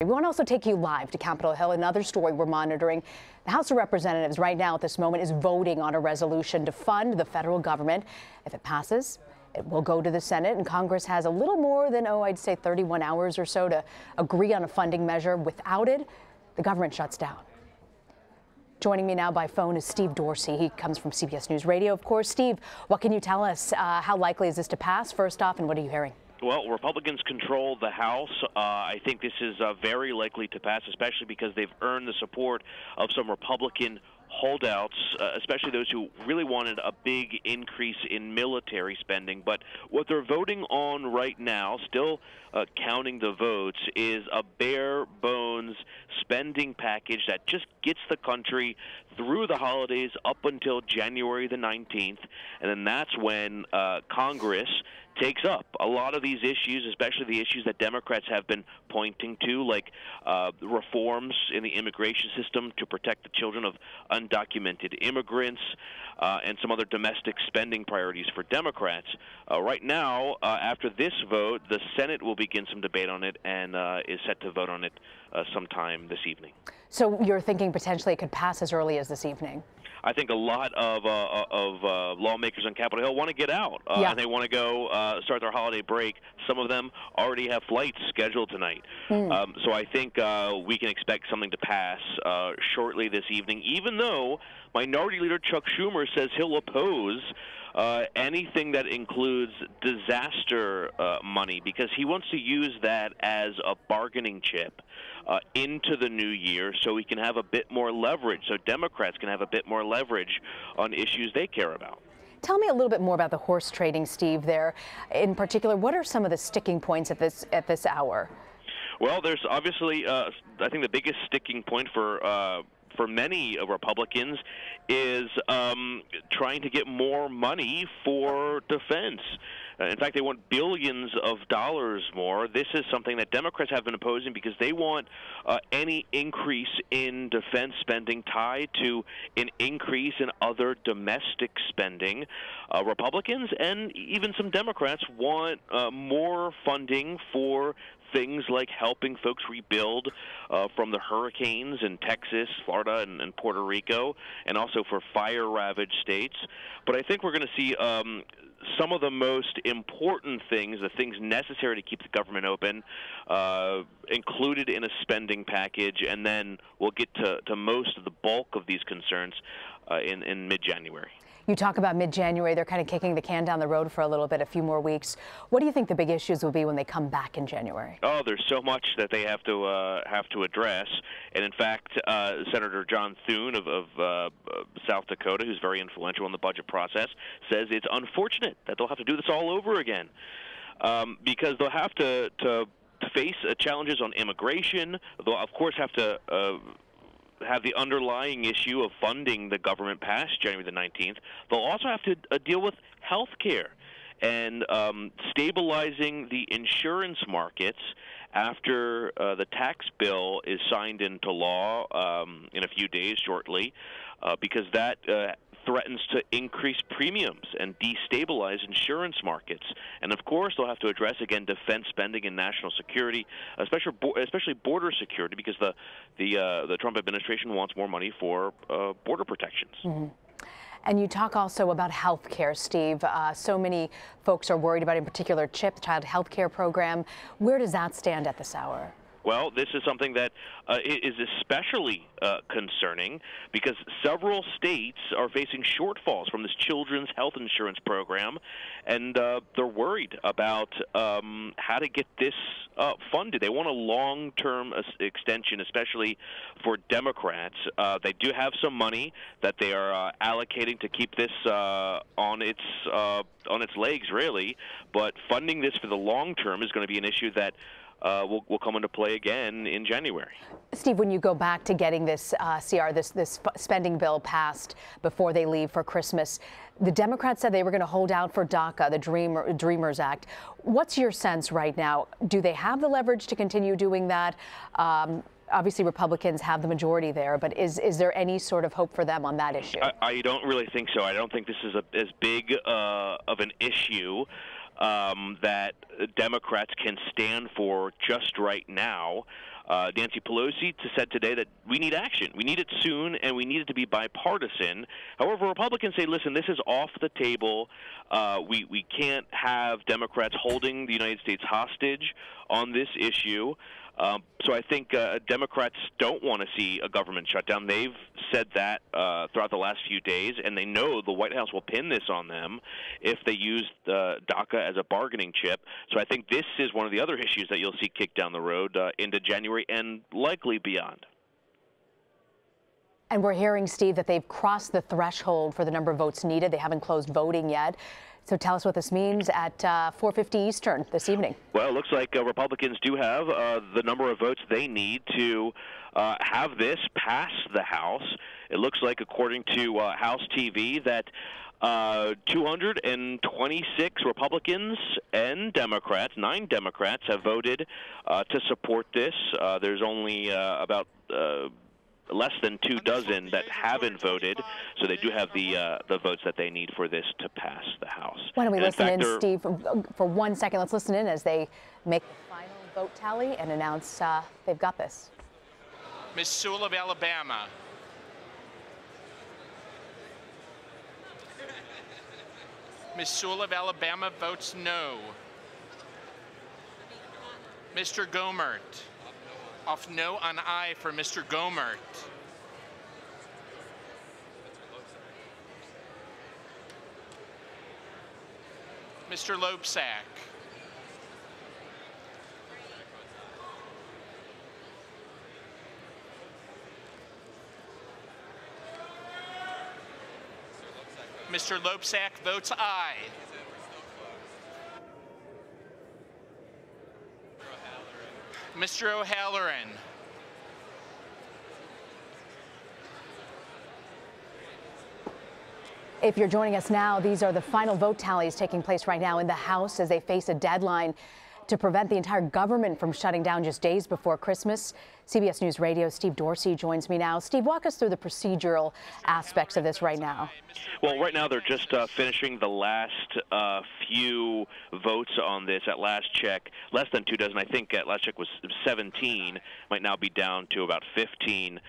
We want to also take you live to Capitol Hill. Another story we're monitoring. The House of Representatives right now at this moment is voting on a resolution to fund the federal government. If it passes, it will go to the Senate, and Congress has a little more than, I'd say 31 hours or so to agree on a funding measure. Without it, the government shuts down. Joining me now by phone is Steve Dorsey. He comes from CBS News Radio, of course. Steve, what can you tell us? How likely is this to pass, first off, and what are you hearing? Well, Republicans control the House. I think this is very likely to pass, especially because they've earned the support of some Republican holdouts, especially those who really wanted a big increase in military spending. But what they're voting on right now, still counting the votes, is a bare-bones spending package that just gets the country through the holidays up until January the 19th, and then that's when Congress takes up a lot of these issues, especially the issues that Democrats have been pointing to, like reforms in the immigration system to protect the children of undocumented immigrants, and some other domestic spending priorities for Democrats. Right now, after this vote, the Senate will begin some debate on it and is set to vote on it sometime this evening. So you're thinking potentially it could pass as early as this evening? I think a lot of lawmakers on Capitol Hill want to get out, and they want to go start their holiday break. Some of them already have flights scheduled tonight. So I think we can expect something to pass shortly this evening, even though Minority Leader Chuck Schumer says he'll oppose anything that includes disaster money, because he wants to use that as a bargaining chip into the new year, so we can have a bit more leverage, so Democrats can have a bit more leverage on issues they care about. Tell me a little bit more about the horse trading, Steve, there. In particular, what are some of the sticking points at this hour? Well, there's obviously, I think the biggest sticking point for many Republicans is trying to get more money for defense. In fact, they want billions of dollars more. This is something that Democrats have been opposing because they want any increase in defense spending tied to an increase in other domestic spending. Republicans and even some Democrats want more funding for things like helping folks rebuild from the hurricanes in Texas, Florida, and Puerto Rico, and also for fire-ravaged states. But I think we're going to see some of the most important things, the things necessary to keep the government open, included in a spending package, and then we'll get to most of the bulk of these concerns in mid-January. You talk about mid-January. They're kind of kicking the can down the road for a little bit, a few more weeks. What do you think the big issues will be when they come back in January? Oh, there's so much that they have to address. And in fact, Senator John Thune of South Dakota, who's very influential in the budget process, says it's unfortunate that they'll have to do this all over again, because they'll have to face challenges on immigration. They'll, of course, have to have the underlying issue of funding the government past January the 19th. They'll also have to deal with health care and stabilizing the insurance markets after the tax bill is signed into law in a few days shortly, because that threatens to increase premiums and destabilize insurance markets. And of course, they'll have to address again defense spending and national security, especially border security, because the Trump administration wants more money for border protections. Mm-hmm. And you talk also about health care, Steve. So many folks are worried about, in particular, CHIP, Child Health Care Program. Where does that stand at this hour? Well, this is something that is especially concerning because several states are facing shortfalls from this children's health insurance program, and they're worried about how to get this funded. They want a long-term extension, especially for Democrats. They do have some money that they are allocating to keep this on its legs, really, but funding this for the long term is going to be an issue that will come into play again in January. Steve, when you go back to getting this this spending bill passed before they leave for Christmas, the Democrats said they were going to hold out for DACA, the Dreamers Act. What's your sense right now? Do they have the leverage to continue doing that? Obviously, Republicans have the majority there, but is there any sort of hope for them on that issue? I don't really think so. I don't think this is as big of an issue that Democrats can stand for just right now. Nancy Pelosi said today that we need action. We need it soon, and we need it to be bipartisan. However, Republicans say, listen, this is off the table. We can't have Democrats holding the United States hostage on this issue. So I think Democrats don't want to see a government shutdown. They've said that throughout the last few days, and they know the White House will pin this on them if they use DACA as a bargaining chip. So I think this is one of the other issues that you'll see kicked down the road into January and likely beyond. And we're hearing, Steve, that they've crossed the threshold for the number of votes needed. They haven't closed voting yet. So tell us what this means at 4:50 Eastern this evening. Well, it looks like Republicans do have the number of votes they need to have this pass the House. It looks like, according to House TV, that 226 Republicans and Democrats, 9 Democrats, have voted to support this. There's only about less than 24 that haven't voted, so they do have the votes that they need for this to pass the House. Why don't we listen in, Steve, for 1 second? Let's listen in as they make the final vote tally and announce they've got this. Ms. Sewell of Alabama. Ms. Sewell of Alabama votes no. Mr. Gomert. Off no on aye for Mr. Gomert. Mr. Loebsack. Mr. Loebsack votes aye. Mr. O'Halloran. If you're joining us now, these are the final vote tallies taking place right now in the House as they face a deadline to prevent the entire government from shutting down just days before Christmas. CBS News Radio Steve Dorsey joins me now. Steve, walk us through the procedural aspects of this right now. Well, right now they're just finishing the last few votes on this. At last check, less than 24. I think at last check was 17. Might now be down to about 15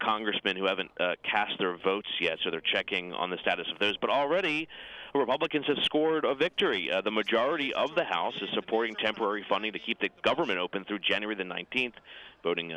congressmen who haven't cast their votes yet, so they're checking on the status of those. But already, Republicans have scored a victory. The majority of the House is supporting temporary funding to keep the government open through January the 19th. Voting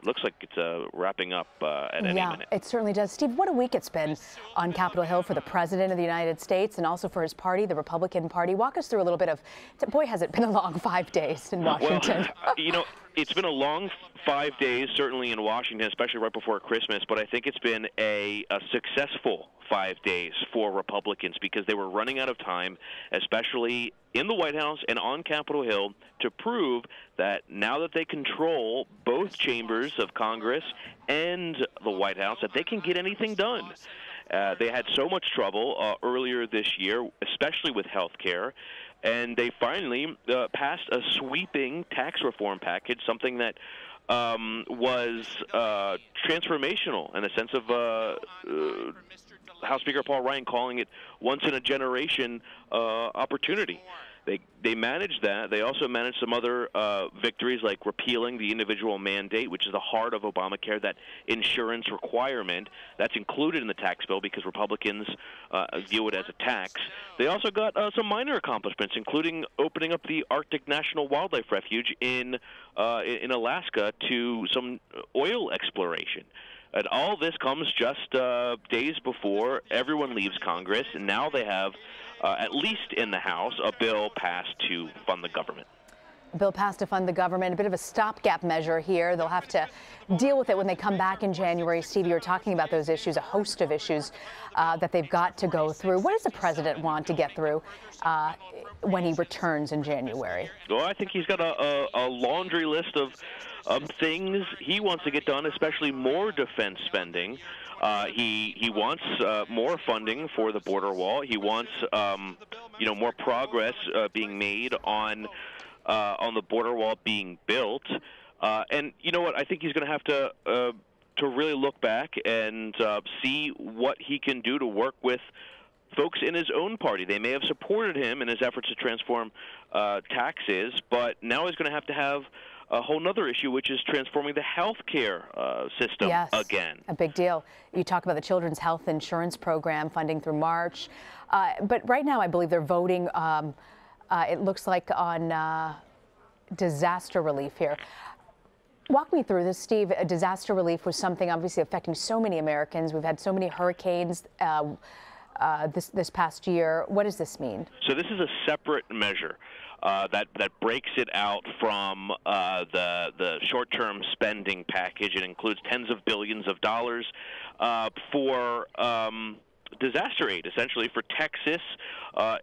looks like it's wrapping up at any minute. It certainly does. Steve, what a week it's been on Capitol Hill for the President of the United States and also for his party, the Republican Party. Walk us through a little bit of, boy, has it been a long 5 days in Washington. Well, it's been a long 5 days, certainly in Washington, especially right before Christmas, but I think it's been a successful 5 days for Republicans because they were running out of time, especially in the White House and on Capitol Hill, to prove that now that they control both chambers of Congress and the White House, that they can get anything done. They had so much trouble earlier this year, especially with health care, and they finally passed a sweeping tax reform package, something that was transformational in the sense of House Speaker Paul Ryan calling it once-in-a-generation opportunity. They managed that. They also managed some other victories, like repealing the individual mandate, which is the heart of Obamacare, that insurance requirement. That's included in the tax bill because Republicans view it as a tax. They also got some minor accomplishments, including opening up the Arctic National Wildlife Refuge in Alaska to some oil exploration. And all this comes just days before everyone leaves Congress, and now they have, at least in the House, a bill passed to fund the government. A bill passed to fund the government, a bit of a stopgap measure here. They'll have to deal with it when they come back in January. Steve, you were talking about those issues, a host of issues that they've got to go through. What does the president want to get through when he returns in January? Well, I think he's got a laundry list of things he wants to get done, especially more defense spending. He wants more funding for the border wall. He wants more progress being made on the border wall being built. And you know what? I think he's going to have to really look back and see what he can do to work with folks in his own party. They may have supported him in his efforts to transform taxes, but now he's going to have a whole other issue, which is transforming the health care system again. A big deal. You talk about the Children's Health Insurance Program funding through March. But right now, I believe they're voting, it looks like, on disaster relief here. Walk me through this, Steve. Disaster relief was something obviously affecting so many Americans. We've had so many hurricanes this past year. What does this mean? So this is a separate measure that breaks it out from the short-term spending package. It includes tens of billions of dollars for disaster aid, essentially for Texas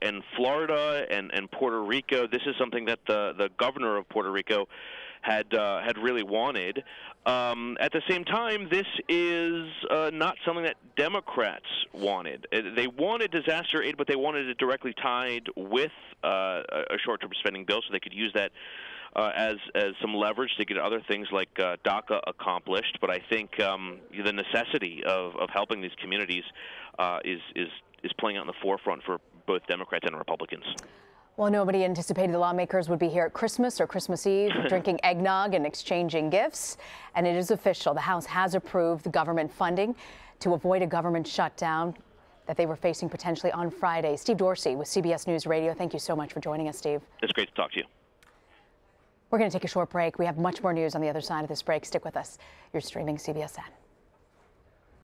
and Florida and Puerto Rico. This is something that the governor of Puerto Rico had really wanted. At the same time, this is not something that Democrats wanted. They wanted disaster aid, but they wanted it directly tied with a short-term spending bill, so they could use that as some leverage to get other things like DACA accomplished. But I think the necessity of helping these communities is playing out in the forefront for both Democrats and Republicans. Well, nobody anticipated the lawmakers would be here at Christmas or Christmas Eve drinking eggnog and exchanging gifts. And it is official. The House has approved the government funding to avoid a government shutdown that they were facing potentially on Friday. Steve Dorsey with CBS News Radio. Thank you so much for joining us, Steve. It's great to talk to you. We're going to take a short break. We have much more news on the other side of this break. Stick with us. You're streaming CBSN.